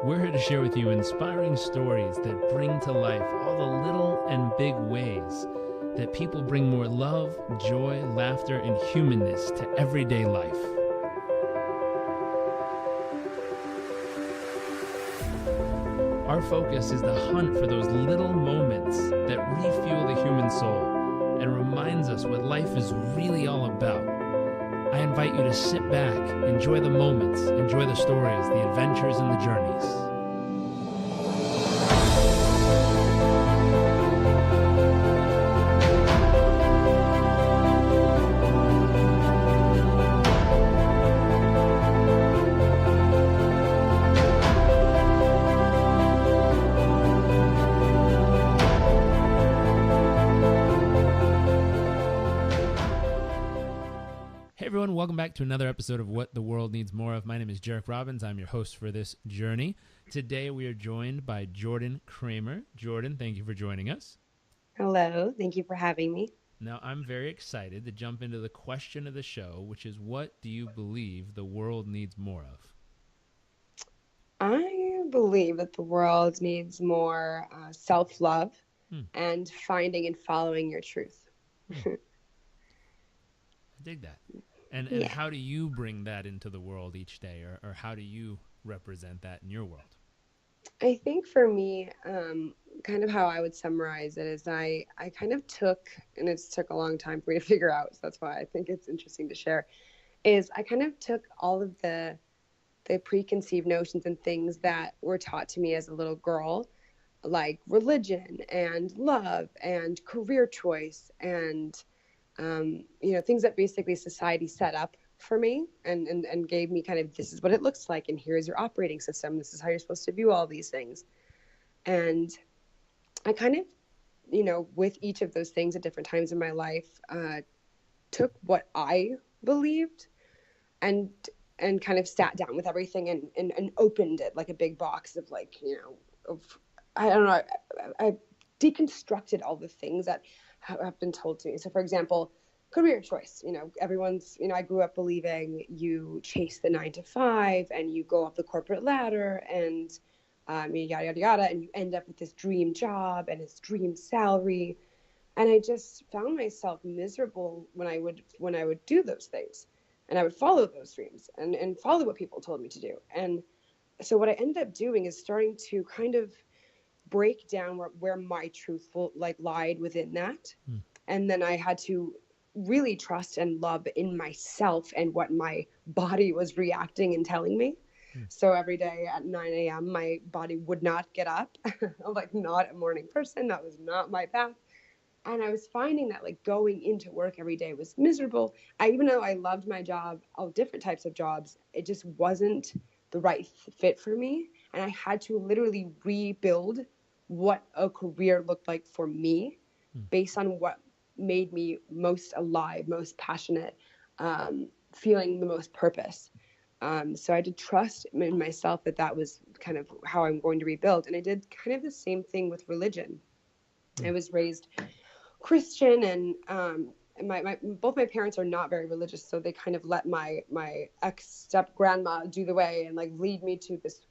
We're here to share with you inspiring stories that bring to life all the little and big ways that people bring more love, joy, laughter, and humanness to everyday life. Our focus is the hunt for those little moments that refuel the human soul and reminds us what life is really all about. I invite you to sit back, enjoy the moments, enjoy the stories, the adventures, and the journeys. Hey everyone, welcome back to another episode of What the World Needs More of. My name is Jordyn Robbins. I'm your host for this journey. Today we are joined by Jordyn Kraemer. Jordyn, thank you for joining us. Hello, thank you for having me. Now, I'm very excited to jump into the question of the show, which is, what do you believe the world needs more of? I believe that the world needs more self-love and finding and following your truth. I dig that. And Yeah. how do you bring that into the world each day, or how do you represent that in your world? I think for me, kind of how I would summarize it is I kind of took, and it's took a long time for me to figure out, so that's why I think it's interesting to share, is I kind of took all of the preconceived notions and things that were taught to me as a little girl, like religion and love and career choice and things that basically society set up for me and gave me kind of, this is what it looks like, and here's your operating system, this is how you're supposed to view all these things. And I kind of, with each of those things at different times in my life, took what I believed and kind of sat down with everything and opened it like a big box of I don't know, I deconstructed all the things that have been told to me. So for example, career choice, everyone's, I grew up believing you chase the 9 to 5 and you go up the corporate ladder and yada, yada, yada, and you end up with this dream job and this dream salary. And I just found myself miserable when I would do those things, and I would follow those dreams and follow what people told me to do. And so what I ended up doing is starting to kind of break down where my truth lied within that. And then I had to really trust and love in myself and what my body was reacting and telling me. So every day at 9 a.m., my body would not get up. I'm like not a morning person. That was not my path. And I was finding that going into work every day was miserable. Even though I loved my job, all different types of jobs, it just wasn't the right fit for me. And I had to literally rebuild what a career looked like for me based on what made me most alive, most passionate, feeling the most purpose. So I did trust in myself that was kind of how I'm going to rebuild. And I did kind of the same thing with religion. I was raised Christian, and both my parents are not very religious, so they kind of let my ex-step grandma do the way and lead me to this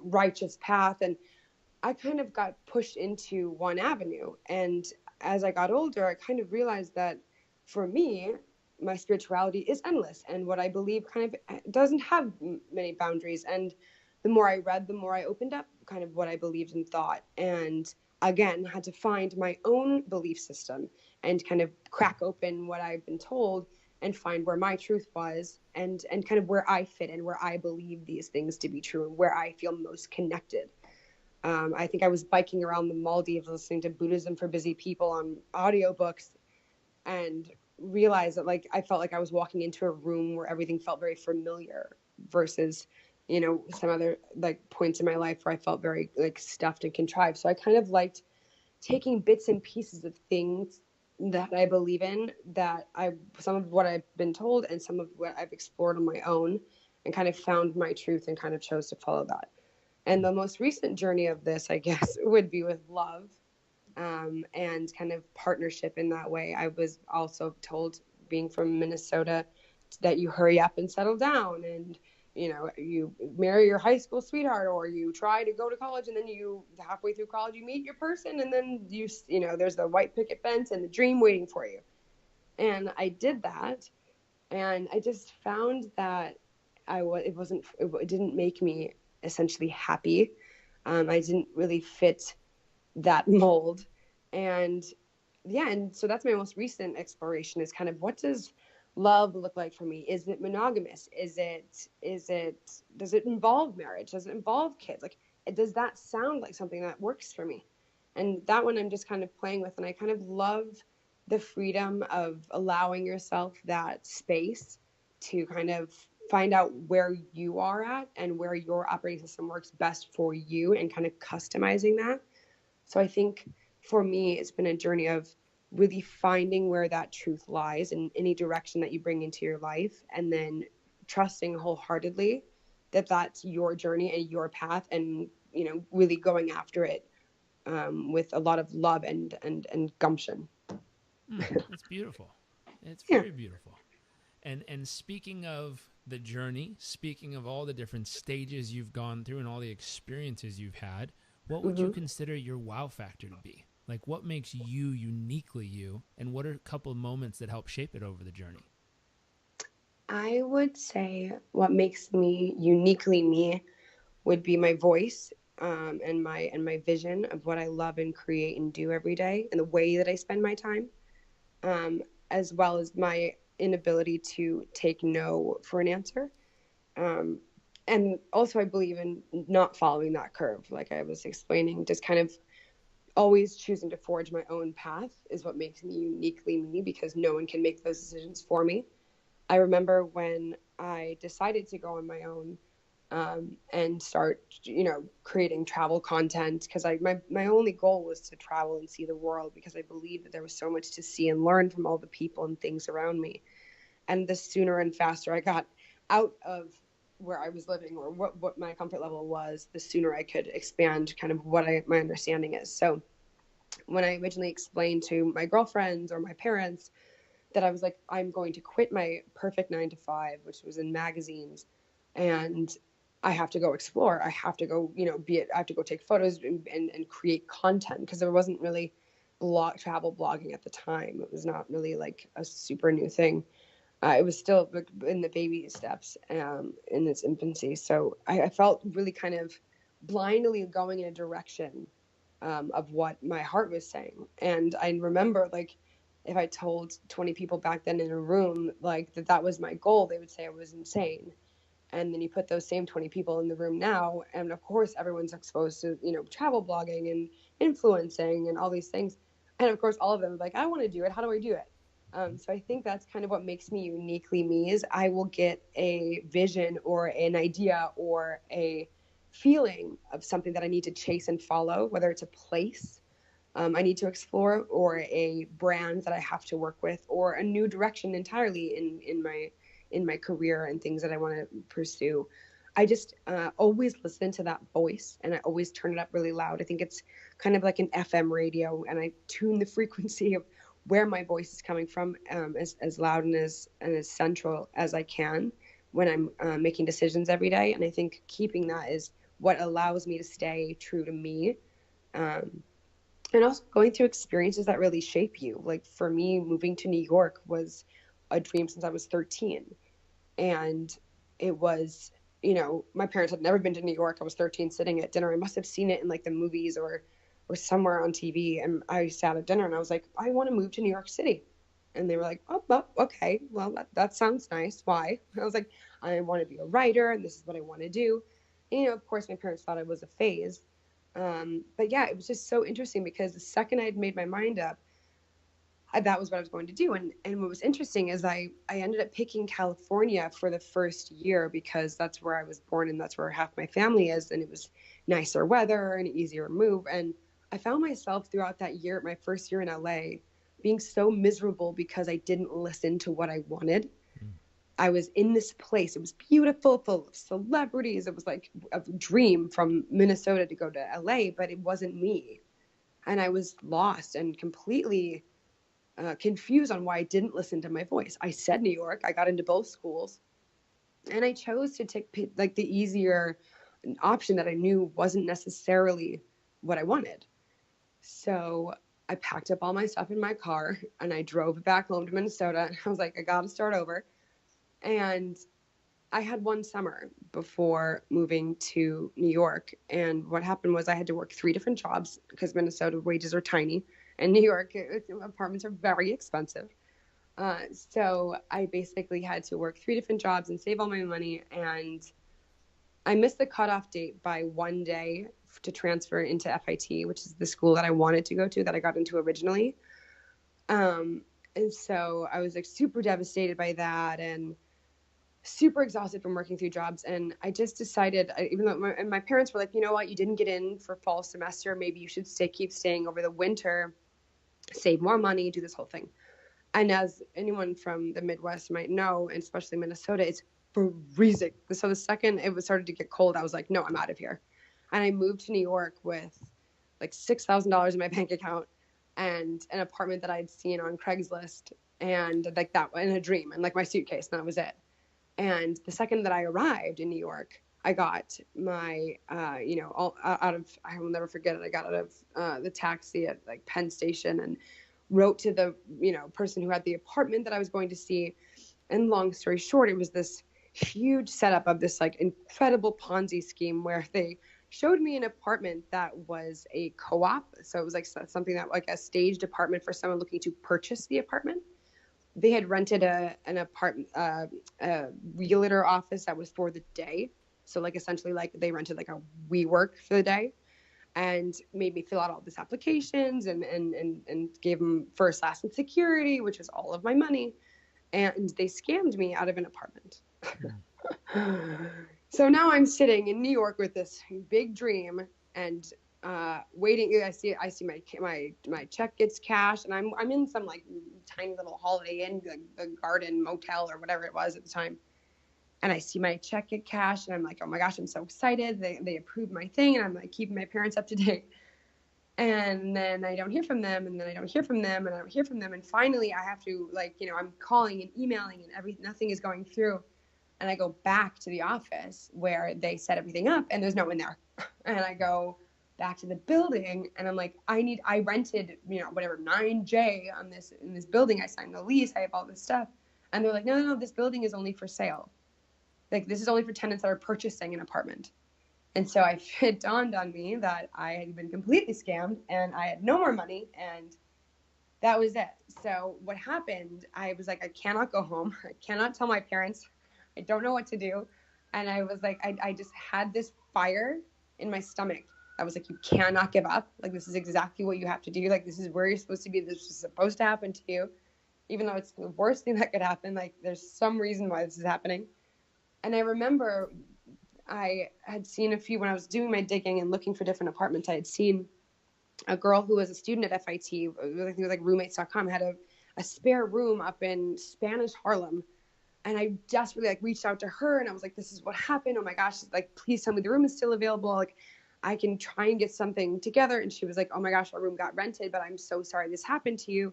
righteous path. And I kind of got pushed into one avenue. And as I got older, I kind of realized that for me, my spirituality is endless, and what I believe kind of doesn't have many boundaries. And the more I read, the more I opened up kind of what I believed and thought, and again had to find my own belief system and kind of crack open what I've been told and find where my truth was, and kind of where I fit and where I believe these things to be true and where I feel most connected. I think I was biking around the Maldives listening to Buddhism for Busy People on audiobooks and realized that I felt like I was walking into a room where everything felt very familiar versus, some other points in my life where I felt very stuffed and contrived. So I kind of liked taking bits and pieces of things that I believe in, some of what I've been told and some of what I've explored on my own, and kind of found my truth and kind of chose to follow that. And the most recent journey of this, I guess, would be with love, and kind of partnership in that way. I was also told, being from Minnesota, that you hurry up and settle down, and you marry your high school sweetheart, or you try to go to college, and then you halfway through college you meet your person, and then there's the white picket fence and the dream waiting for you. And I did that, and I just found that it didn't make me essentially happy. I didn't really fit that mold. And yeah, and so that's my most recent exploration, is kind of, what does love look like for me? Is it monogamous? Does it involve marriage? Does it involve kids? Like, does that sound like something that works for me? And that one I'm just kind of playing with, and I kind of love the freedom of allowing yourself that space to kind of find out where you are at and where your operating system works best for you, and kind of customizing that. So I think for me, it's been a journey of really finding where that truth lies in any direction that you bring into your life, and then trusting wholeheartedly that that's your journey and your path, and really going after it, with a lot of love and gumption. That's beautiful. It's Yeah. very beautiful. And speaking of the journey, speaking of all the different stages you've gone through and all the experiences you've had, what would you hmm consider your wow factor to be? Like, what makes you uniquely you, and what are a couple of moments that help shape it over the journey? I would say what makes me uniquely me would be my voice, and my vision of what I love and create and do every day, and the way that I spend my time, as well as my inability to take no for an answer. Um, and also, I believe in not following that curve, like I was explaining. Just kind of always choosing to forge my own path is what makes me uniquely me, because no one can make those decisions for me. I remember when I decided to go on my own, and start, creating travel content, because my only goal was to travel and see the world, because I believed that there was so much to see and learn from all the people and things around me. And the sooner and faster I got out of where I was living, or what my comfort level was, the sooner I could expand kind of what my understanding is. So when I originally explained to my girlfriends or my parents that I was like, I'm going to quit my perfect 9 to 5, which was in magazines, and I have to go explore. I have to go, I have to go take photos and create content, because there wasn't really travel blogging at the time. It was not really like a super new thing. It was still in the baby steps, in its infancy. So I felt really kind of blindly going in a direction, of what my heart was saying. And I remember, like, if I told 20 people back then in a room, like, that was my goal, they would say I was insane. And then you put those same 20 people in the room now, and of course everyone's exposed to, travel blogging and influencing and all these things. And of course all of them are like, I want to do it, how do I do it? So I think that's kind of what makes me uniquely me, is I will get a vision or an idea or a feeling of something that I need to chase and follow, whether it's a place, I need to explore, or a brand that I have to work with, or a new direction entirely in my career and things that I want to pursue. I just always listen to that voice, and I always turn it up really loud. I think it's kind of like an FM radio, and I tune the frequency of where my voice is coming from, as loud and as central as I can when I'm making decisions every day. And I think keeping that is what allows me to stay true to me. Um, and also going through experiences that really shape you. Like for me, moving to New York was a dream since I was 13. And it was, my parents had never been to New York. I was 13 sitting at dinner. I must have seen it in like the movies or somewhere on TV. And I sat at dinner and I was like, I want to move to New York City. And they were like, oh, well, okay. Well, that sounds nice. Why? I was like, I want to be a writer and this is what I want to do. And, of course, my parents thought it was a phase. But yeah, it was just so interesting, because the second I'd made my mind up, that was what I was going to do. And what was interesting is I ended up picking California for the first year, because that's where I was born and that's where half my family is. And it was nicer weather and easier move. And I found myself throughout that year, my first year in LA, being so miserable because I didn't listen to what I wanted. Mm. I was in this place. It was beautiful, full of celebrities. It was like a dream from Minnesota to go to LA, but it wasn't me. And I was lost and completely confused on why I didn't listen to my voice. I said New York. I got into both schools. And I chose to take like the easier option that I knew wasn't necessarily what I wanted. So I packed up all my stuff in my car and I drove back home to Minnesota. I was like, I got to start over. And I had one summer before moving to New York. And what happened was I had to work 3 different jobs because Minnesota wages are tiny and New York apartments are very expensive. So I basically had to work 3 different jobs and save all my money. And I missed the cutoff date by one day to transfer into FIT, which is the school that I wanted to go to, that I got into originally. And so I was like super devastated by that and super exhausted from working 3 jobs. And I just decided, even though my parents were like, you know what, you didn't get in for fall semester, maybe you should keep staying over the winter, save more money, do this whole thing. And as anyone from the Midwest might know, and especially Minnesota, it's freezing. So the second it started to get cold, I was like, no, I'm out of here. And I moved to New York with like $6,000 in my bank account and an apartment that I'd seen on Craigslist, and like that in a dream, and like my suitcase, and that was it. And the second that I arrived in New York, I got my, all out of, I will never forget it. I got out of the taxi at like Penn Station and wrote to the, person who had the apartment that I was going to see. And long story short, it was this huge setup of this like incredible Ponzi scheme where they showed me an apartment that was a co-op. So it was like something that like a staged apartment for someone looking to purchase the apartment. They had rented an apartment, a realtor office that was for the day. So like essentially like they rented like a WeWork for the day and made me fill out all these applications and gave them first, last, and security, which was all of my money. And they scammed me out of an apartment. So now I'm sitting in New York with this big dream and waiting. I see my check gets cashed, and I'm in some like tiny little Holiday Inn, the Garden Motel or whatever it was at the time. And I see my check get cashed, and I'm like, oh my gosh, I'm so excited. They approved my thing, and I'm like keeping my parents up to date. And then I don't hear from them, and then I don't hear from them, and I don't hear from them. And finally, I have to I'm calling and emailing, and nothing is going through. And I go back to the office where they set everything up, and there's no one there. And I go back to the building, and I'm like, I rented, whatever 9J in this building. I signed the lease. I have all this stuff. And they're like, no, this building is only for sale. Like, this is only for tenants that are purchasing an apartment. And so it dawned on me that I had been completely scammed and I had no more money, and that was it. So what happened, I was like, I cannot go home. I cannot tell my parents. I don't know what to do. And I was like, I just had this fire in my stomach. I was like, you cannot give up. Like, this is exactly what you have to do. Like, this is where you're supposed to be. This is supposed to happen to you. Even though it's the worst thing that could happen, like, there's some reason why this is happening. And I remember I had seen when I was doing my digging and looking for different apartments, I had seen a girl who was a student at FIT, I think it was like roommates.com, had a spare room up in Spanish Harlem. And I desperately reached out to her, and I was like, this is what happened. Oh my gosh, like, please tell me the room is still available. Like, I can try and get something together. And she was like, oh my gosh, our room got rented, but I'm so sorry this happened to you.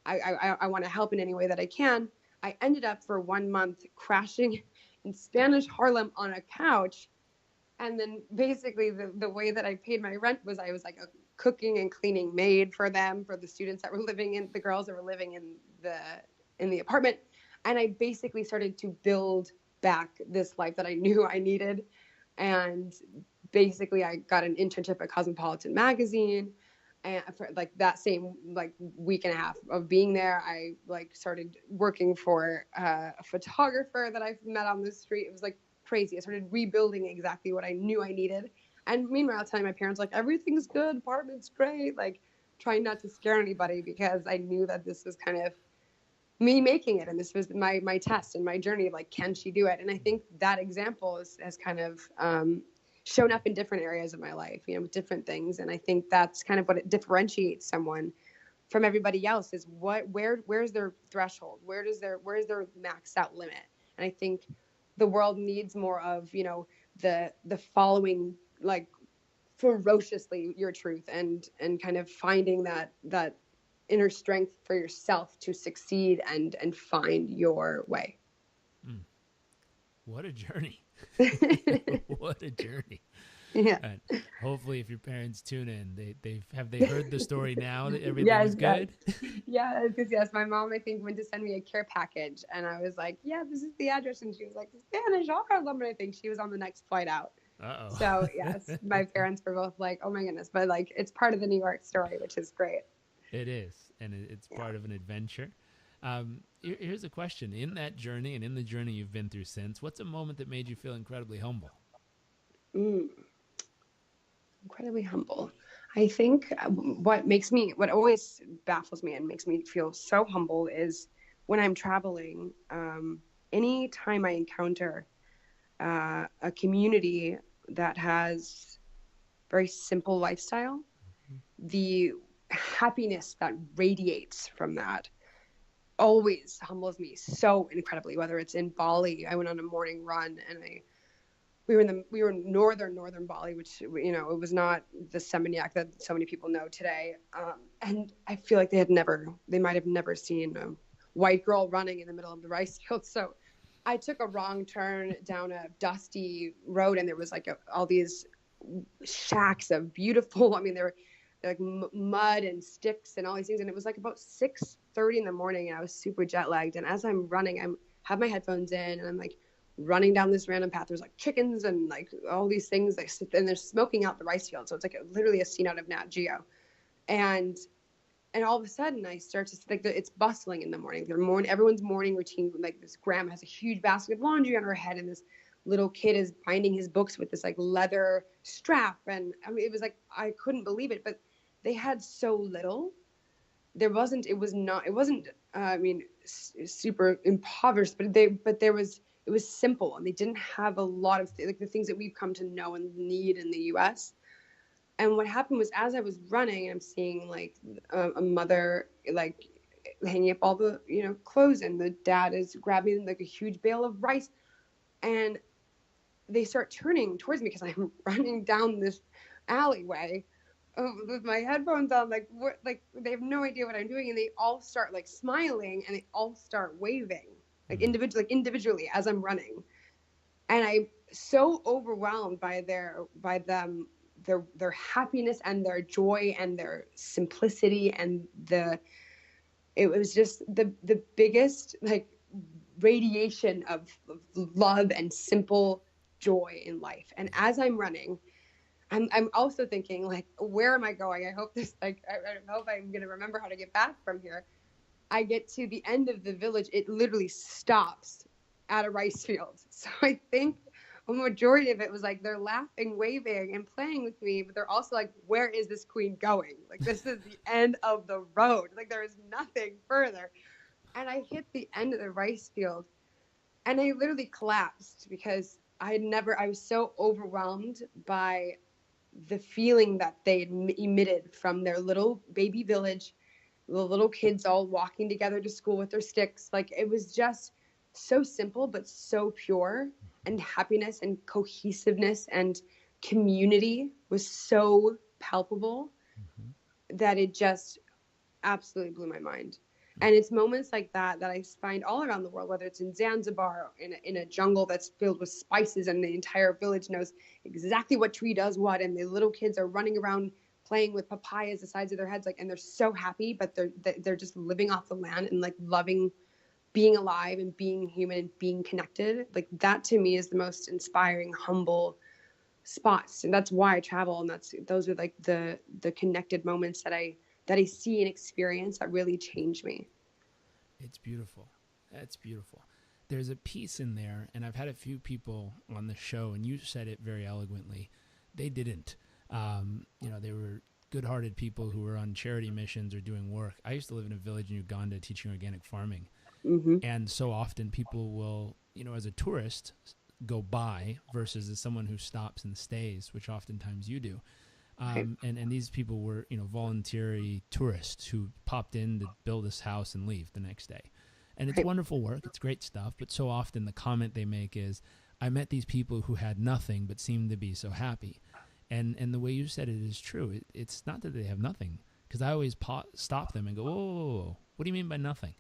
I want to help in any way that I can. I ended up for 1 month crashing in Spanish Harlem on a couch. And then basically the way that I paid my rent was I was like a cooking and cleaning maid for them, for the students that were the girls that were living in the apartment. And I basically started to build back this life that I knew I needed. And basically I got an internship at Cosmopolitan magazine. And for that same week and a half of being there, I started working for a photographer that I met on the street. It was crazy. I started rebuilding exactly what I knew I needed. And meanwhile, telling my parents everything's good, apartment's great, trying not to scare anybody, because I knew that this was kind of me making it, and this was my test and my journey of can she do it? And I think that example has kind of shown up in different areas of my life, with different things. And I think that's kind of what it differentiates someone from everybody else, is where's their threshold? Where's their maxed out limit? And I think the world needs more of, the following ferociously your truth and kind of finding that inner strength for yourself to succeed and find your way. What a journey. What a journey. Yeah. And hopefully if your parents tune in, they heard the story now that everything Yes, is yes. good? Yeah, because yes, my mom I think went to send me a care package, and I was like, "Yeah, this is the address," and she was like, "Spanish, all and I think she was on the next flight out. So Uh-oh. yes, my parents were both like, "Oh my goodness," but like it's part of the New York story, which is great. It is, and it's Yeah. part of an adventure. Here's a question. In that journey and in the journey you've been through since, what's a moment that made you feel incredibly humble? Mm, incredibly humble. I think what always baffles me and makes me feel so humble is when I'm traveling. Any time I encounter a community that has very simple lifestyle, the happiness that radiates from that always humbles me so incredibly. Whether it's in Bali, I went on a morning run, and we were in northern Bali, which it was not the Seminyak that so many people know today. And I feel like they might have never seen a white girl running in the middle of the rice field. So I took a wrong turn down a dusty road, and there was like all these shacks of beautiful. I mean, they're like mud and sticks and all these things. And it was like about 6:30 in the morning, and I was super jet lagged. And as I'm running, have my headphones in, and I'm like running down this random path. There's like chickens and like all these things, like, and they're smoking out the rice field. So it's like literally a scene out of Nat Geo. And all of a sudden I start to like it's bustling in the morning. Everyone's morning routine. Like this grandma has a huge basket of laundry on her head, and this little kid is binding his books with this like leather strap. And I mean, it was like I couldn't believe it. But they had so little. It wasn't. I mean, super impoverished, but it was simple, and they didn't have a lot of like the things that we've come to know and need in the U.S. And what happened was, as I was running, I'm seeing like a mother like hanging up all the clothes, and the dad is grabbing like a huge bale of rice, and they start turning towards me because I'm running down this alleyway with my headphones on, like what, like they have no idea what I'm doing, and they all start like smiling, and they all start waving like Mm. individually as I'm running, and I'm so overwhelmed by them, their happiness and their joy and their simplicity, and it was just the biggest like radiation of love and simple joy in life. And as I'm running, I'm also thinking like, where am I going? I hope I hope I'm gonna remember how to get back from here. I get to the end of the village, it literally stops at a rice field. So I think a majority of it was like they're laughing, waving, and playing with me, but they're also like, where is this queen going? Like, this is the end of the road. Like, there is nothing further. And I hit the end of the rice field, and I literally collapsed because I was so overwhelmed by the feeling that they emitted from their little baby village, the little kids all walking together to school with their sticks. Like, it was just so simple, but so pure, and happiness and cohesiveness and community was so palpable that it just absolutely blew my mind. And it's moments like that that I find all around the world, whether it's in Zanzibar, or in a jungle that's filled with spices, and the entire village knows exactly what tree does what, and the little kids are running around playing with papayas the sides of their heads, like, and they're so happy, but they're just living off the land and like loving being alive and being human and being connected. Like, that to me is the most inspiring, humble spots, and that's why I travel. And those are like the connected moments that I see and experience that really change me. It's beautiful. That's beautiful. There's a piece in there, and I've had a few people on the show, and you said it very eloquently. They didn't. They were good-hearted people who were on charity missions or doing work. I used to live in a village in Uganda teaching organic farming, Mm-hmm. and so often people will, as a tourist, go by versus as someone who stops and stays, which oftentimes you do. Right. And these people were, voluntary tourists who popped in to build this house and leave the next day. And it's Right. wonderful work. It's great stuff. But so often the comment they make is, I met these people who had nothing but seemed to be so happy. And the way you said it is true. It's not that they have nothing. Because I always stop them and go, whoa, what do you mean by nothing?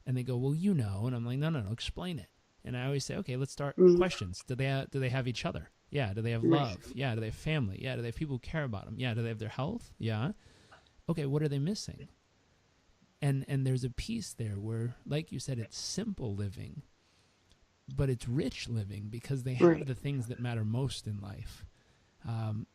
And they go, well, And I'm like, no, explain it. And I always say, okay, let's start Mm. questions. Do they have each other? Yeah. Do they have Right. love? Yeah. Do they have family? Yeah. Do they have people who care about them? Yeah. Do they have their health? Yeah. Okay, what are they missing? And there's a piece there where, like you said, it's simple living, but it's rich living because they have Right. the things that matter most in life.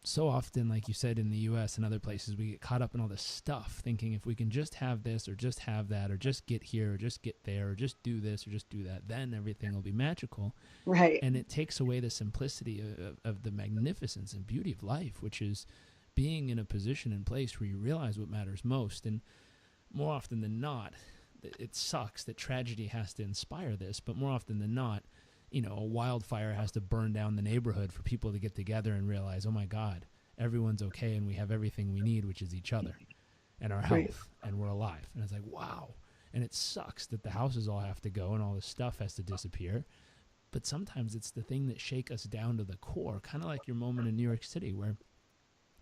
So often, like you said, in the U.S. and other places, we get caught up in all this stuff, thinking if we can just have this or just have that or just get here or just get there or just do this or just do that, then everything will be magical. Right. And it takes away the simplicity of the magnificence and beauty of life, which is being in a position and place where you realize what matters most. And more often than not, it sucks that tragedy has to inspire this, but more often than not, a wildfire has to burn down the neighborhood for people to get together and realize, oh my God, everyone's okay and we have everything we need, which is each other and our health, Right. and we're alive. And it's like, wow. And it sucks that the houses all have to go and all this stuff has to disappear. But sometimes it's the thing that shake us down to the core, kind of like your moment in New York City where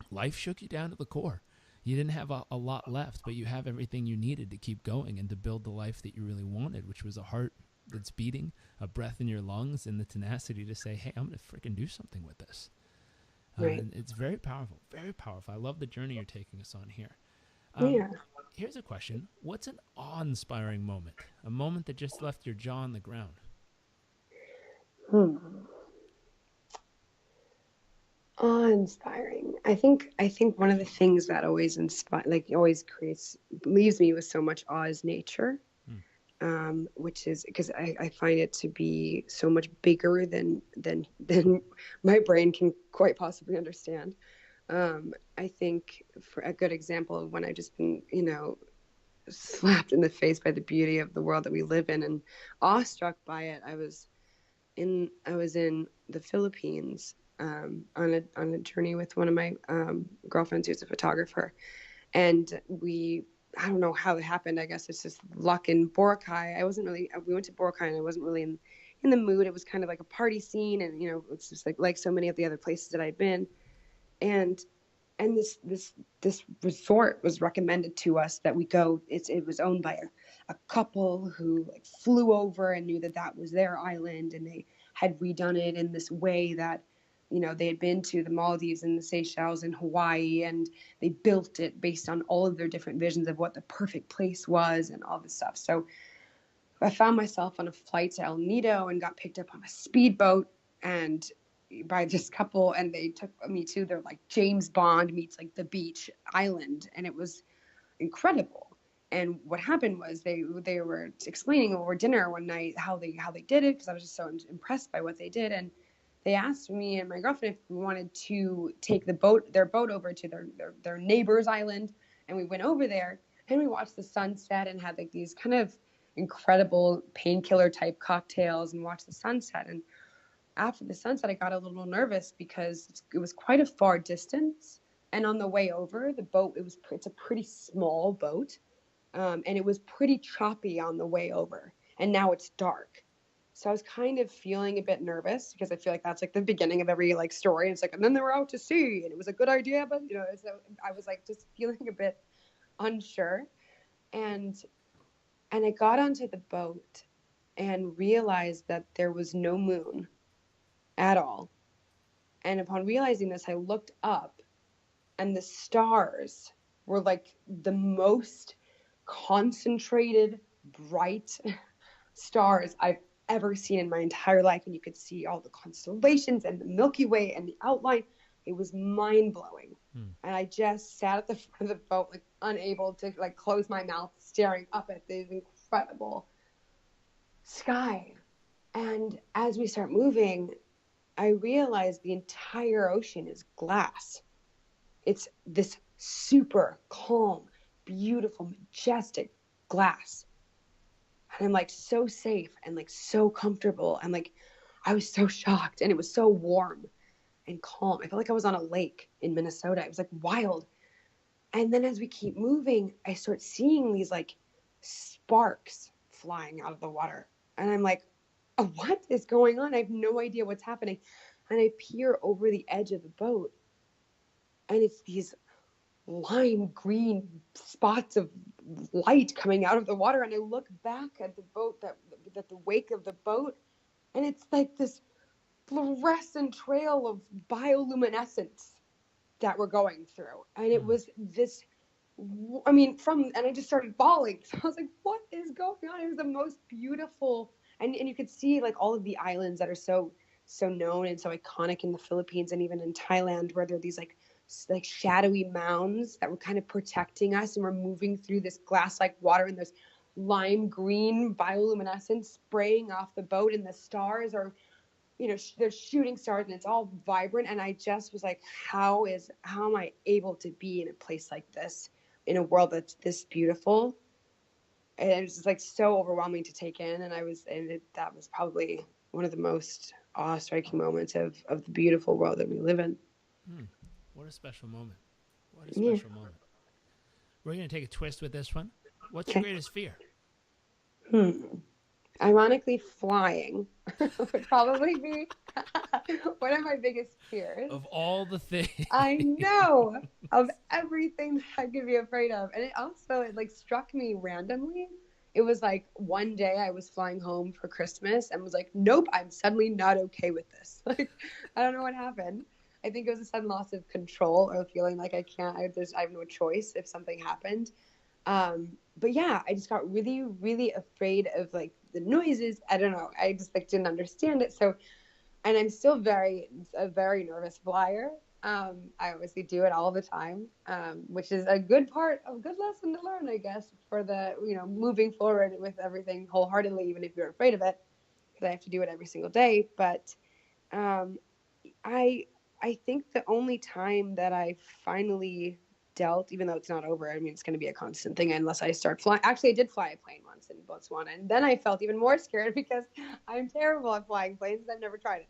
life shook you down to the core. You didn't have a lot left, but you have everything you needed to keep going and to build the life that you really wanted, which was a heart that's beating, a breath in your lungs, and the tenacity to say, hey, I'm going to freaking do something with this. Right. And it's very powerful, very powerful. I love the journey you're taking us on here. Yeah. Here's a question. What's an awe-inspiring moment? A moment that just left your jaw on the ground? Hmm. Awe-inspiring. I think one of the things that always leaves me with so much awe is nature. Which is because I find it to be so much bigger than my brain can quite possibly understand. I think for a good example of when I've just been, slapped in the face by the beauty of the world that we live in and awestruck by it. I was in the Philippines on a journey with one of my girlfriends who's a photographer, and I don't know how it happened. I guess it's just luck in Boracay. We went to Boracay and I wasn't really in the mood. It was kind of like a party scene, and it's just like so many of the other places that I'd been, and this resort was recommended to us that we go. It was owned by a couple who like flew over and knew that was their island, and they had redone it in this way that they had been to the Maldives and the Seychelles and Hawaii, and they built it based on all of their different visions of what the perfect place was and all this stuff. So I found myself on a flight to El Nido and got picked up on a speedboat and by this couple, and they took me to their like James Bond meets like the beach island, and it was incredible. And what happened was they were explaining over dinner one night how they did it, because I was just so impressed by what they did. And they asked me and my girlfriend if we wanted to take their boat over to their neighbor's island. And we went over there and we watched the sunset and had like these kind of incredible painkiller type cocktails and watched the sunset. And after the sunset, I got a little nervous because it was quite a far distance. And on the way over, the boat, it's a pretty small boat. And it was pretty choppy on the way over. And now it's dark. So I was kind of feeling a bit nervous because I feel like that's like the beginning of every like story. It's like, and then they were out to sea and it was a good idea, but so I was like just feeling a bit unsure. And I got onto the boat and realized that there was no moon at all. And upon realizing this, I looked up and the stars were like the most concentrated, bright stars I've ever seen in my entire life. And you could see all the constellations and the Milky Way and the outline. It was mind blowing. And I just sat at the front of the boat, like unable to like close my mouth, staring up at this incredible sky. And as we start moving, I realized the entire ocean is glass. It's this super calm, beautiful, majestic glass. And I'm like so safe and like so comfortable. And like, I was so shocked, and it was so warm and calm. I felt like I was on a lake in Minnesota. It was like wild. And then as we keep moving, I start seeing these like sparks flying out of the water. And I'm like, oh, what is going on? I have no idea what's happening. And I peer over the edge of the boat, and it's these lime green spots of light coming out of the water. And I look back at the boat, that the wake of the boat, And it's like this fluorescent trail of bioluminescence that we're going through. And it was this, I mean, and I just started bawling. So I was like, what is going on? It was the most beautiful. And you could see like all of the islands that are so known and so iconic in the Philippines and even in Thailand, where there are these like shadowy mounds that were kind of protecting us, and we're moving through this glass-like water, and there's lime green bioluminescence spraying off the boat, and the stars are, they're shooting stars, and it's all vibrant. And I just was like, how am I able to be in a place like this, in a world that's this beautiful? And it was just like so overwhelming to take in. And that was probably one of the most awe-striking moments of the beautiful world that we live in. What a special moment. What a special moment. We're going to take a twist with this one. What's your greatest fear? Ironically, flying would probably be one of my biggest fears. Of all the things. I know. Of everything that I could be afraid of. And it like struck me randomly. It was like one day I was flying home for Christmas and was like, nope, I'm suddenly not okay with this. Like, I don't know what happened. I think it was a sudden loss of control, or feeling like I have no choice if something happened. But yeah, I just got really, really afraid of like the noises. I don't know. I just like didn't understand it. So, and I'm still a very nervous flyer. I obviously do it all the time, which is a good lesson to learn, I guess, for the, moving forward with everything wholeheartedly, even if you're afraid of it, because I have to do it every single day. But, I think the only time that I finally dealt, even though it's not over, I mean, it's going to be a constant thing unless I start flying. Actually, I did fly a plane once in Botswana, and then I felt even more scared because I'm terrible at flying planes. I've never tried it.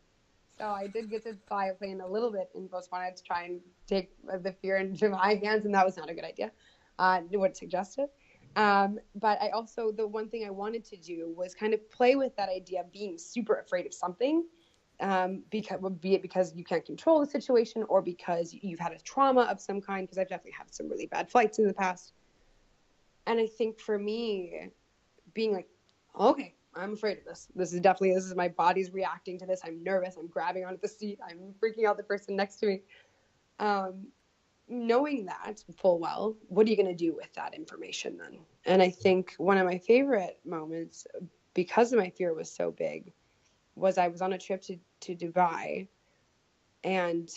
So I did get to fly a plane a little bit in Botswana to try and take the fear into my hands, and that was not a good idea. I wouldn't suggest it. But I also, the one thing I wanted to do was kind of play with that idea of being super afraid of something, because you can't control the situation, or because you've had a trauma of some kind, because I've definitely had some really bad flights in the past. And I think for me, being like, okay, I'm afraid of this. This is my body's reacting to this. I'm nervous. I'm grabbing onto the seat. I'm freaking out the person next to me. Knowing that full well, what are you going to do with that information then? And I think one of my favorite moments, because my fear was so big, was I was on a trip to Dubai, and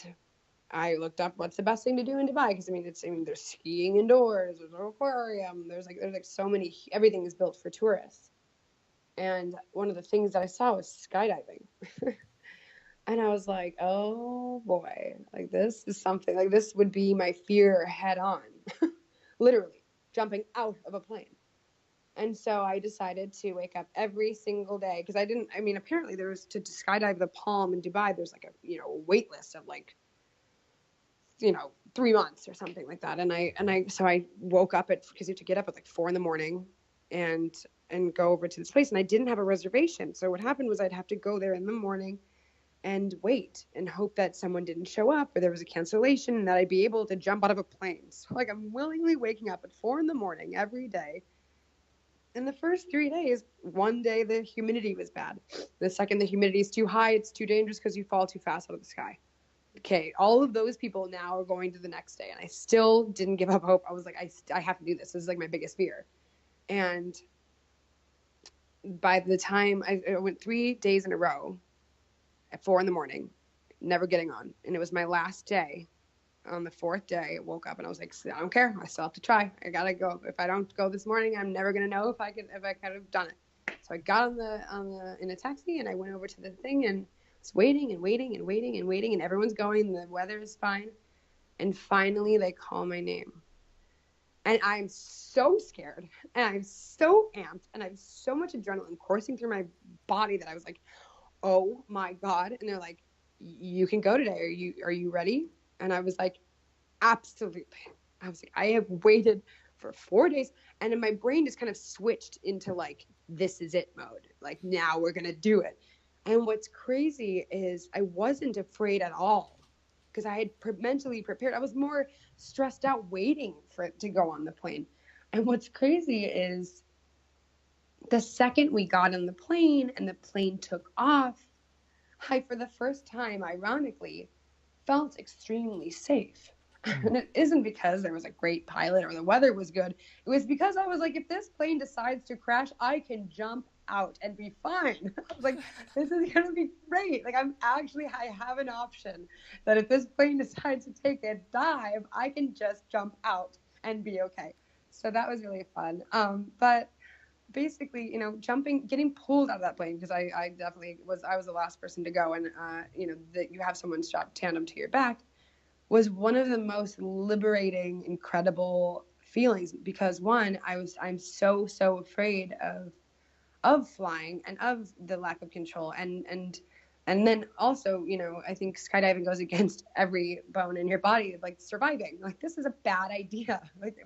I looked up what's the best thing to do in Dubai, because there's skiing indoors, there's an aquarium, there's like so many, everything is built for tourists. And one of the things that I saw was skydiving. And I was like, oh boy, like this is something, like this would be my fear head on, literally jumping out of a plane. And so I decided to wake up every single day, because apparently there was, to skydive the Palm in Dubai, there's like a, wait list of like, 3 months or something like that. So I woke up because you have to get up at like 4 a.m. and go over to this place. And I didn't have a reservation. So what happened was I'd have to go there in the morning and wait and hope that someone didn't show up, or there was a cancellation, and that I'd be able to jump out of a plane. So like I'm willingly waking up at 4 a.m. every day. In the first 3 days, one day the humidity was bad. The second the humidity is too high, it's too dangerous because you fall too fast out of the sky. Okay, all of those people now are going to the next day, and I still didn't give up hope. I was like, I have to do this. This is like my biggest fear. And by the time I went 3 days in a row at 4 a.m, never getting on. And it was my last day. On the 4th day, I woke up and I was like, I don't care. I still have to try. I gotta go. If I don't go this morning, I'm never gonna know if I could have done it. So I got in a taxi, and I went over to the thing, and was waiting and waiting and waiting and waiting, and everyone's going. The weather is fine, and finally they call my name, and I'm so scared, and I'm so amped, and I have so much adrenaline coursing through my body that I was like, oh my God. And they're like, you can go today. Are you ready? And I was like, absolutely. I was like, I have waited for 4 days, and then my brain just kind of switched into like, this is it mode. Like, now we're going to do it. And what's crazy is I wasn't afraid at all, because I had mentally prepared. I was more stressed out waiting for it to go on the plane. And what's crazy is The second we got on the plane and the plane took off, I, for the first time, ironically, felt extremely safe. Mm. And it isn't because there was a great pilot or the weather was good. It was because I was like, if this plane decides to crash, I can jump out and be fine. I was like, this is going to be great. Like, I have an option that if this plane decides to take a dive, I can just jump out and be okay. So that was really fun. But basically, getting pulled out of that plane, because I definitely I was the last person to go, and that you have someone strapped tandem to your back was one of the most liberating, incredible feelings, because one, I'm so afraid of flying and of the lack of control, and then also, I think skydiving goes against every bone in your body, like surviving. Like, this is a bad idea. Like,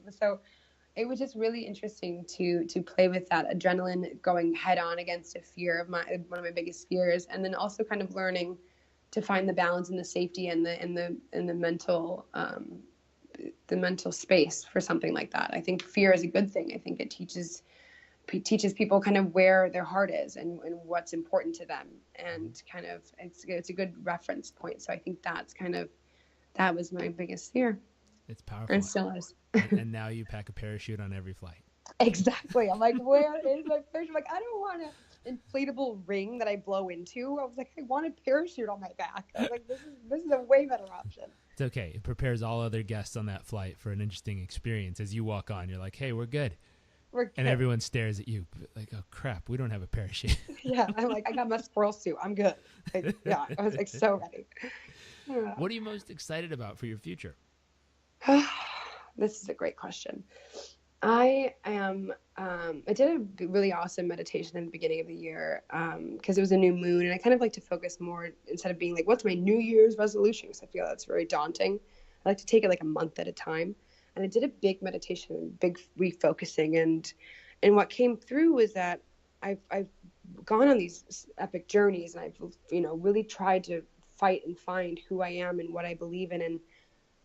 it was just really interesting to play with that adrenaline, going head on against a fear of one of my biggest fears, and then also kind of learning to find the balance and the safety and the mental space for something like that. I think fear is a good thing. I think it teaches people kind of where their heart is and what's important to them, and kind of it's a good reference point. So I think that was my biggest fear. It's powerful. And still is. And now you pack a parachute on every flight. Exactly. I'm like, where is my parachute? Like, I don't want an inflatable ring that I blow into. I was like, I want a parachute on my back. I was like, this is a way better option. It's okay. It prepares all other guests on that flight for an interesting experience. As you walk on, you're like, hey, we're good. And everyone stares at you like, oh, crap, we don't have a parachute. Yeah. I'm like, I got my squirrel suit. I'm good. Yeah. I was like, so ready. Yeah. What are you most excited about for your future? This is a great question. I did a really awesome meditation in the beginning of the year, because it was a new moon, and I kind of like to focus more, instead of being like, what's my New Year's resolution? Because I feel that's very daunting. I like to take it like a month at a time. And I did a big meditation, big refocusing, and what came through was that I've gone on these epic journeys, and I've really tried to fight and find who I am and what I believe in,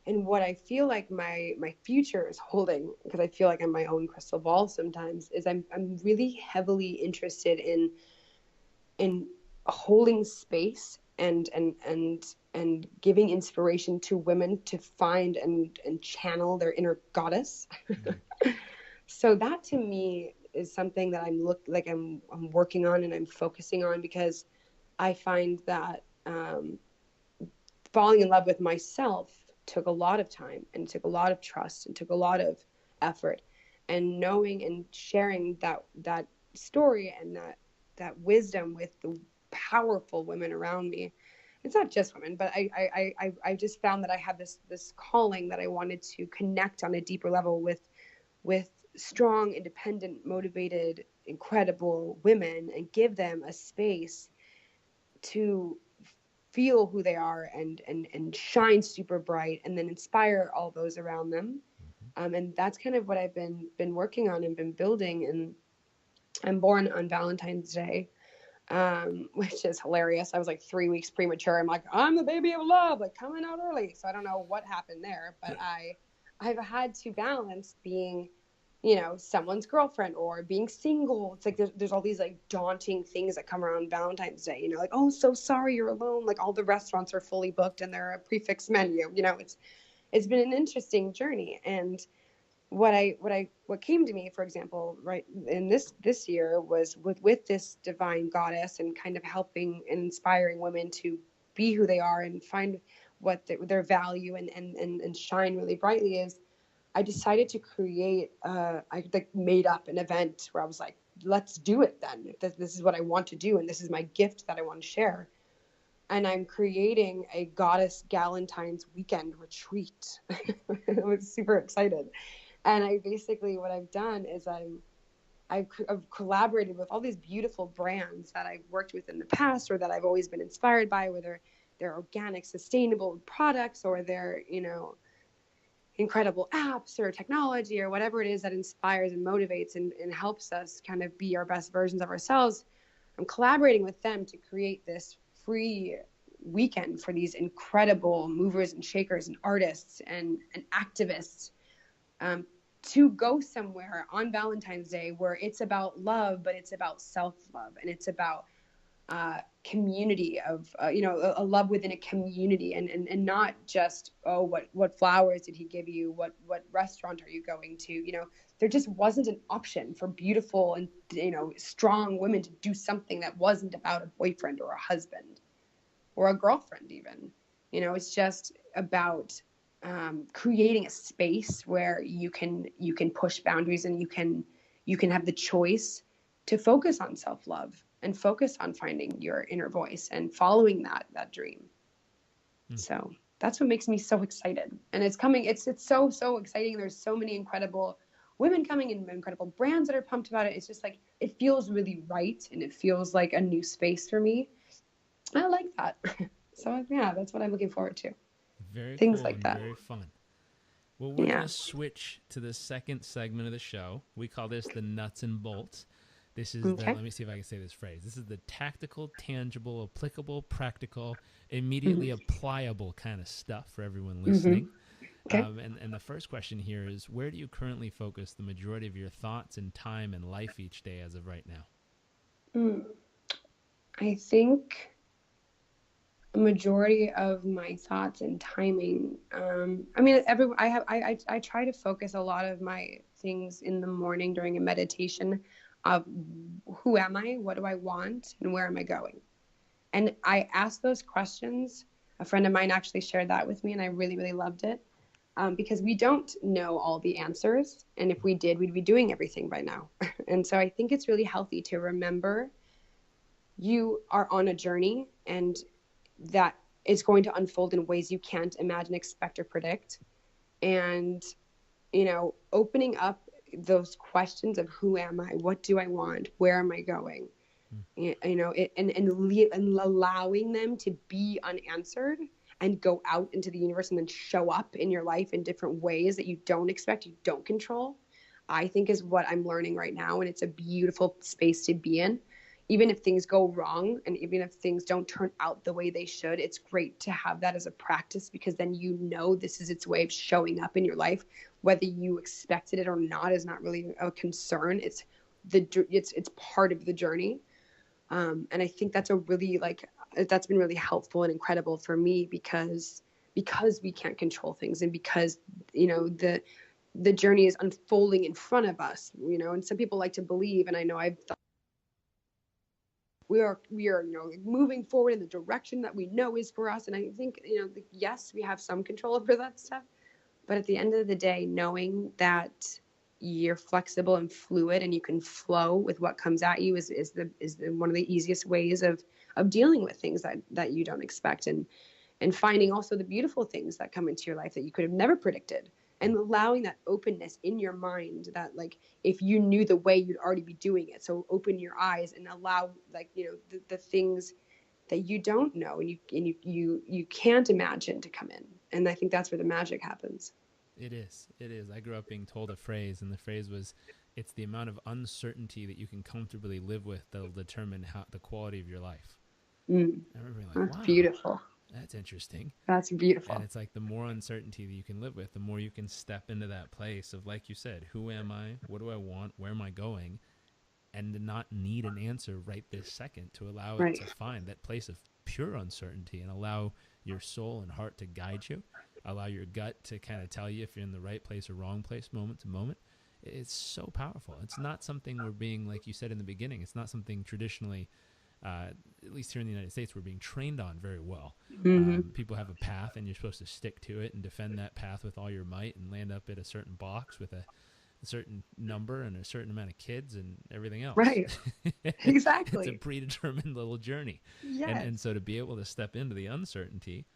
and what I feel like my future is holding, because I feel like I'm my own crystal ball sometimes, is I'm really heavily interested in holding space and giving inspiration to women to find and channel their inner goddess. Mm-hmm. So that to me is something that I'm working on and I'm focusing on, because I find that falling in love with myself took a lot of time, and took a lot of trust, and took a lot of effort, and knowing and sharing that story and that wisdom with the powerful women around me. It's not just women, but I just found that I had this calling that I wanted to connect on a deeper level with strong, independent, motivated, incredible women, and give them a space to feel who they are and shine super bright, and then inspire all those around them. And that's kind of what I've been working on and been building. And I'm born on Valentine's Day, which is hilarious. I was like 3 weeks premature. I'm like, I'm the baby of love, like coming out early. So I don't know what happened there, but I've had to balance being, someone's girlfriend or being single. It's like there's all these like daunting things that come around Valentine's Day, like, oh, so sorry you're alone. Like, all the restaurants are fully booked and they're a prefix menu. It's been an interesting journey. And what came to me, for example, right in this year, was with this divine goddess, and kind of helping and inspiring women to be who they are and find what their value and shine really brightly is. I decided to create, I made up an event where I was like, let's do it then. This is what I want to do, and this is my gift that I want to share. And I'm creating a goddess Galentine's weekend retreat. I was super excited. And what I've done is I've collaborated with all these beautiful brands that I've worked with in the past, or that I've always been inspired by, whether they're organic, sustainable products, or they're, incredible apps or technology or whatever it is that inspires and motivates and helps us kind of be our best versions of ourselves. I'm collaborating with them to create this free weekend for these incredible movers and shakers and artists and activists, to go somewhere on Valentine's Day where it's about love, but it's about self-love, and it's about community of, a love within a community, and not just, oh, what flowers did he give you? What restaurant are you going to? There just wasn't an option for beautiful and, strong women to do something that wasn't about a boyfriend or a husband or a girlfriend even. It's just about creating a space where you can push boundaries, and you can have the choice to focus on self-love and focus on finding your inner voice and following that dream. So that's what makes me so excited. And it's coming. It's so exciting. There's so many incredible women coming and incredible brands that are pumped about it. It's just like, it feels really right, and it feels like a new space for me. I like that. So yeah, that's what I'm looking forward to. Very Things cool like and that. very fun. Well, we're going to switch to the second segment of the show. We call this the nuts and bolts. This is let me see if I can say this phrase. This is the tactical, tangible, applicable, practical, immediately applicable kind of stuff for everyone listening. Okay. And the first question here is, where do you currently focus the majority of your thoughts and time and life each day as of right now? I think a majority of my thoughts and timing, I try to focus a lot of my things in the morning during a meditation of, who am I, what do I want, and where am I going? And I ask those questions. A friend of mine actually shared that with me, and I really, really loved it, because we don't know all the answers. And if we did, we'd be doing everything by now. And so I think it's really healthy to remember you are on a journey, and that it's going to unfold in ways you can't imagine, expect, or predict. And, opening up those questions of, who am I? What do I want? Where am I going? And allowing them to be unanswered and go out into the universe, and then show up in your life in different ways that you don't expect, you don't control, I think is what I'm learning right now. And it's a beautiful space to be in. Even if things go wrong, and even if things don't turn out the way they should, it's great to have that as a practice, because then this is its way of showing up in your life. Whether you expected it or not is not really a concern. It's part of the journey. And I think that's that's been really helpful and incredible for me, because we can't control things, and because, the journey is unfolding in front of us, and some people like to believe, and I know I've thought, we are moving forward in the direction that we know is for us. And I think, yes, we have some control over that stuff, but at the end of the day, knowing that you're flexible and fluid, and you can flow with what comes at you is one of the easiest ways of dealing with things that you don't expect, and finding also the beautiful things that come into your life that you could have never predicted. And allowing that openness in your mind, that if you knew the way, you'd already be doing it. So open your eyes and allow the things that you don't know, and you can't imagine, to come in. And I think that's where the magic happens. It is. I grew up being told a phrase, and the phrase was, it's the amount of uncertainty that you can comfortably live with that'll determine the quality of your life. I remember being like, that's wow, beautiful. That's interesting. That's beautiful. And it's like, the more uncertainty that you can live with, the more you can step into that place of, like you said, who am I? What do I want? Where am I going? And to not need an answer right this second, to allow it to find that place of pure uncertainty, and allow your soul and heart to guide you, allow your gut to kind of tell you if you're in the right place or wrong place moment to moment. It's so powerful. It's not something we're being, like you said in the beginning, it's not something traditionally, at least here in the United States, we're being trained on very well. People have a path, and you're supposed to stick to it and defend that path with all your might, and land up at a certain box with a certain number and a certain amount of kids and everything else. Right. Exactly. It's a predetermined little journey. Yes. And so to be able to step into the uncertainty,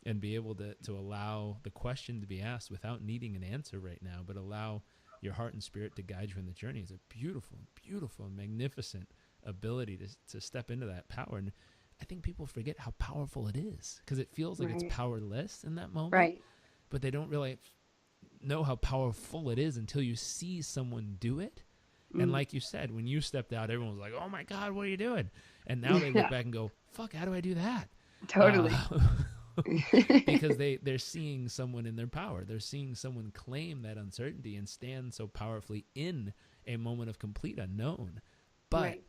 and be able to allow the question to be asked without needing an answer right now, but allow your heart and spirit to guide you in the journey, is a beautiful, beautiful, magnificent ability to step into that power. And I think people forget how powerful it is, because it feels like it's powerless in that moment. Right. But they don't really know how powerful it is until you see someone do it. And like you said, when you stepped out, everyone was like, oh my God, what are you doing? And now they look back and go, fuck, how do I do that? Totally. because they're seeing someone in their power. They're seeing someone claim that uncertainty and stand so powerfully in a moment of complete unknown, but Right.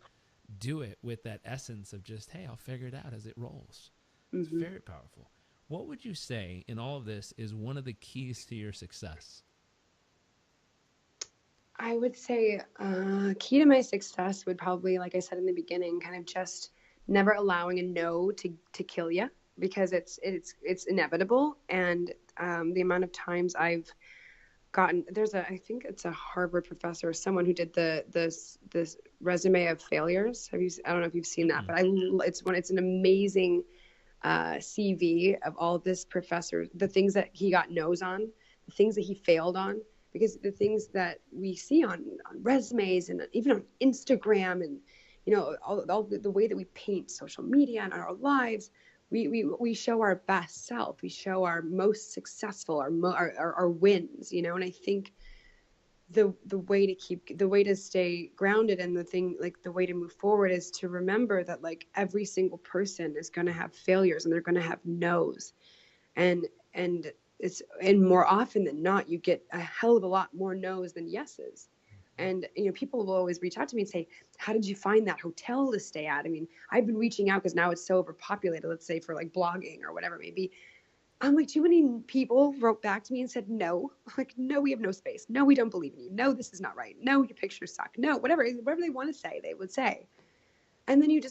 do it with that essence of just, hey, I'll figure it out as it rolls. It's Hmm. very powerful. What would you say in all of this is one of the keys to your success? I would say key to my success would probably, like I said in the beginning, kind of just never allowing a no to kill you, because it's inevitable. And the amount of times I've gotten, there's a, I think it's a Harvard professor or someone who did this resume of failures. Have you? I don't know if you've seen that, Mm-mm. but it's an amazing CV of all of this professor, the things that he got no's on, the things that he failed on, because the things that we see on resumes and even on Instagram, and all the way that we paint social media and our lives, we show our best self, we show our most successful, our wins, and I think the way to keep, the way to stay grounded, and the thing, like the way to move forward, is to remember that like every single person is going to have failures and they're going to have no's, and and more often than not you get a hell of a lot more no's than yeses. And people will always reach out to me and say, how did you find that hotel to stay at? I mean, I've been reaching out because now it's so overpopulated, let's say, for like blogging or whatever it may be. I'm like, too many people wrote back to me and said, no, like, no, we have no space. No, we don't believe in you. No, this is not right. No, your pictures suck. No, whatever they want to say, they would say. And then you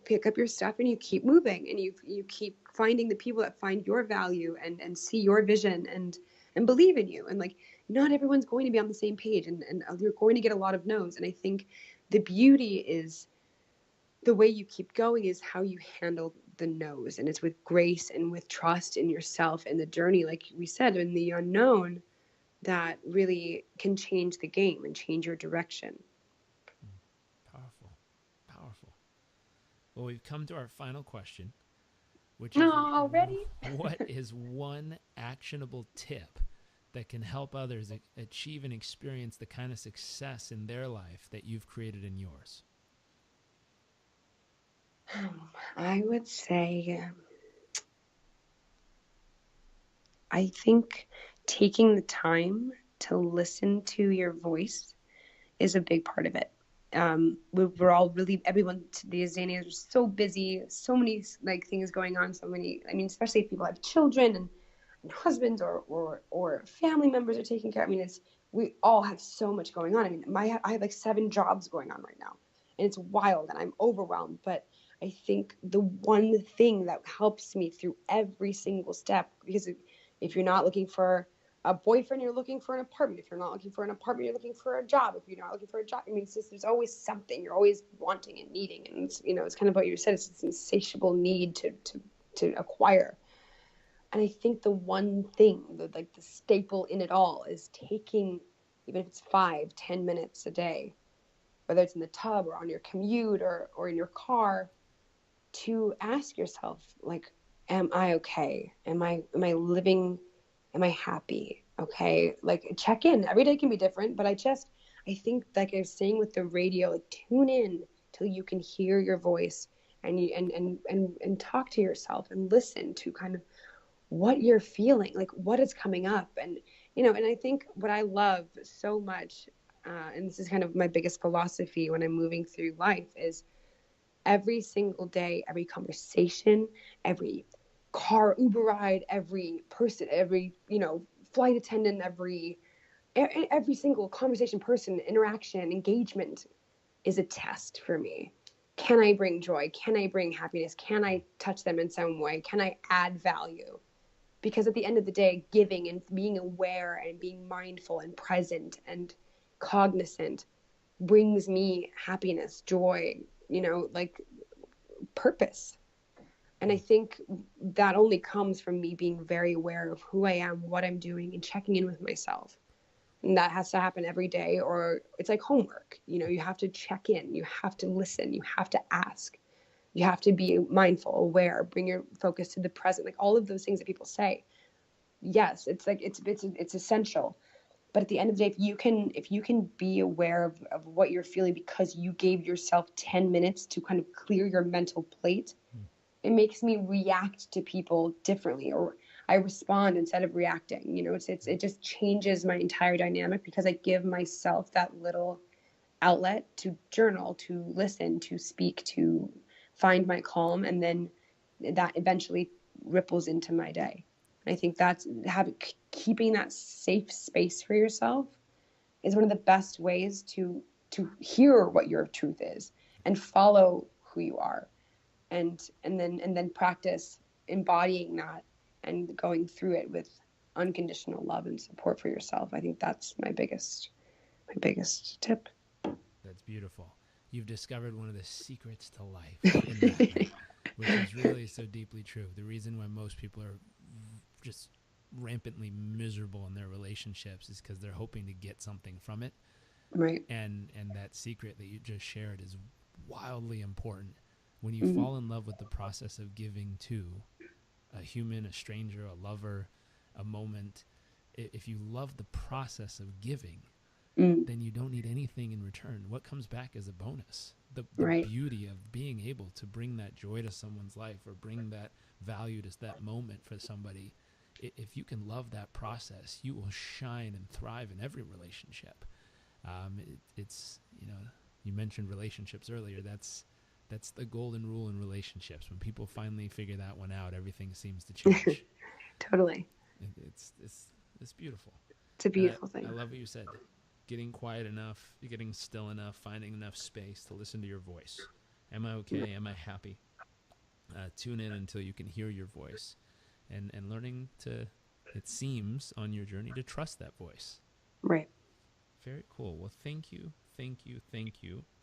pick up your stuff and you keep moving, and you keep finding the people that find your value and see your vision and believe in you. And like, not everyone's going to be on the same page, and you're going to get a lot of no's. And I think the beauty is the way you keep going is how you handle the no's, and it's with grace and with trust in yourself and the journey, like we said, in the unknown, that really can change the game and change your direction. Powerful. Powerful. Well, we've come to our final question, which is, No, already. what is one actionable tip that can help others achieve and experience the kind of success in their life that you've created in yours? I would say, I think taking the time to listen to your voice is a big part of it. We're all really, everyone these days are so busy, so many like things going on, so many. I mean, especially if people have children and husbands or family members are taking care. I mean, we all have so much going on. I mean, I have like 7 jobs going on right now, and it's wild, and I'm overwhelmed. But I think the one thing that helps me through every single step, because if you're not looking for a boyfriend, you're looking for an apartment. If you're not looking for an apartment, you're looking for a job. If you're not looking for a job, I mean, it's just, there's always something you're always wanting and needing. And it's kind of what you said, it's this insatiable need to acquire. And I think the one thing, like the staple in it all, is taking, even if it's 5-10 minutes a day, whether it's in the tub or on your commute or in your car, to ask yourself, like, am I okay? Am I living, am I happy? Okay. Like, check in. Every day can be different, but I think, like I was saying with the radio, like, tune in till you can hear your voice, and you and talk to yourself and listen to kind of what you're feeling, like what is coming up. And and I think what I love so much, and this is kind of my biggest philosophy when I'm moving through life, is every single day, every conversation, every car Uber ride, every person, every flight attendant, every single conversation, person, interaction, engagement is a test for me. Can I bring joy? Can I bring happiness? Can I touch them in some way? Can I add value? Because at the end of the day, giving and being aware and being mindful and present and cognizant brings me happiness, joy, like purpose. And I think that only comes from me being very aware of who I am, what I'm doing, and checking in with myself. And that has to happen every day, or it's like homework. You have to check in, you have to listen, you have to ask, you have to be mindful, aware, bring your focus to the present, like all of those things that people say. Yes, it's like it's essential. But at the end of the day, if you can be aware of what you're feeling because you gave yourself 10 minutes to kind of clear your mental plate, it makes me react to people differently, or I respond instead of reacting. It just changes my entire dynamic because I give myself that little outlet to journal, to listen, to speak, to find my calm, and then that eventually ripples into my day. And I think that's keeping that safe space for yourself is one of the best ways to hear what your truth is and follow who you are, and then practice embodying that and going through it with unconditional love and support for yourself. I think that's my biggest tip. That's beautiful. You've discovered one of the secrets to life in that, which is really so deeply true. The reason why most people are just rampantly miserable in their relationships is because they're hoping to get something from it. Right. And that secret that you just shared is wildly important. When you fall in love with the process of giving to a human, a stranger, a lover, a moment, if you love the process of giving, then you don't need anything in return. What comes back is a bonus. The Right. beauty of being able to bring that joy to someone's life or bring that value to that moment for somebody, if you can love that process, you will shine and thrive in every relationship. It's, you mentioned relationships earlier. That's the golden rule in relationships. When people finally figure that one out, everything seems to change. Totally. It's beautiful. It's a beautiful thing. I love what you said. Getting quiet enough, getting still enough, finding enough space to listen to your voice. Am I okay? Am I happy? Tune in until you can hear your voice, and learning to, it seems, on your journey to trust that voice. Right. Very cool. Well, thank you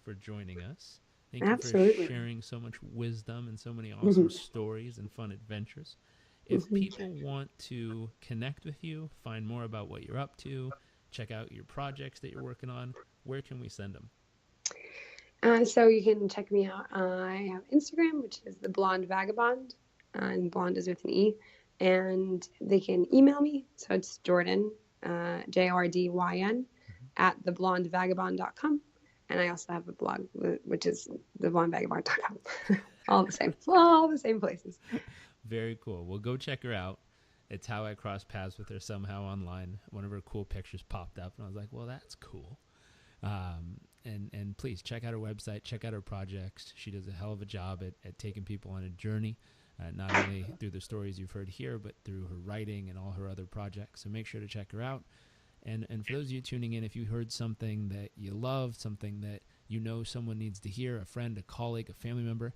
for joining us. Thank Absolutely. you for sharing so much wisdom and so many awesome stories and fun adventures. If people want to connect with you, find more about what you're up to, check out your projects that you're working on, where can we send them? So you can check me out. I have Instagram, which is the Blonde Vagabond, and blonde is with an E. And they can email me. So it's Jordyn, Jordyn, at theblondevagabond.com. And I also have a blog, which is theblondevagabond.com. all the same places. Very cool. Well, go check her out. It's how I crossed paths with her somehow online. One of her cool pictures popped up, and I was like, well, that's cool. And please check out her website, check out her projects. She does a hell of a job at taking people on a journey, not only through the stories you've heard here, but through her writing and all her other projects. So make sure to check her out. And for those of you tuning in, if you heard something that you love, something that you know someone needs to hear, a friend, a colleague, a family member,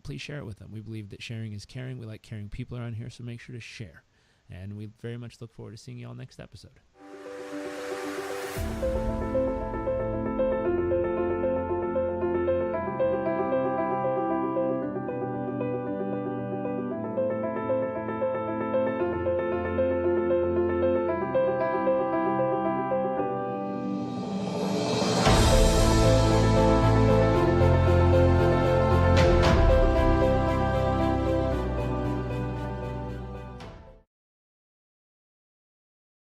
please share it with them. We believe that sharing is caring. We like caring people around here, so make sure to share. And we very much look forward to seeing you all next episode.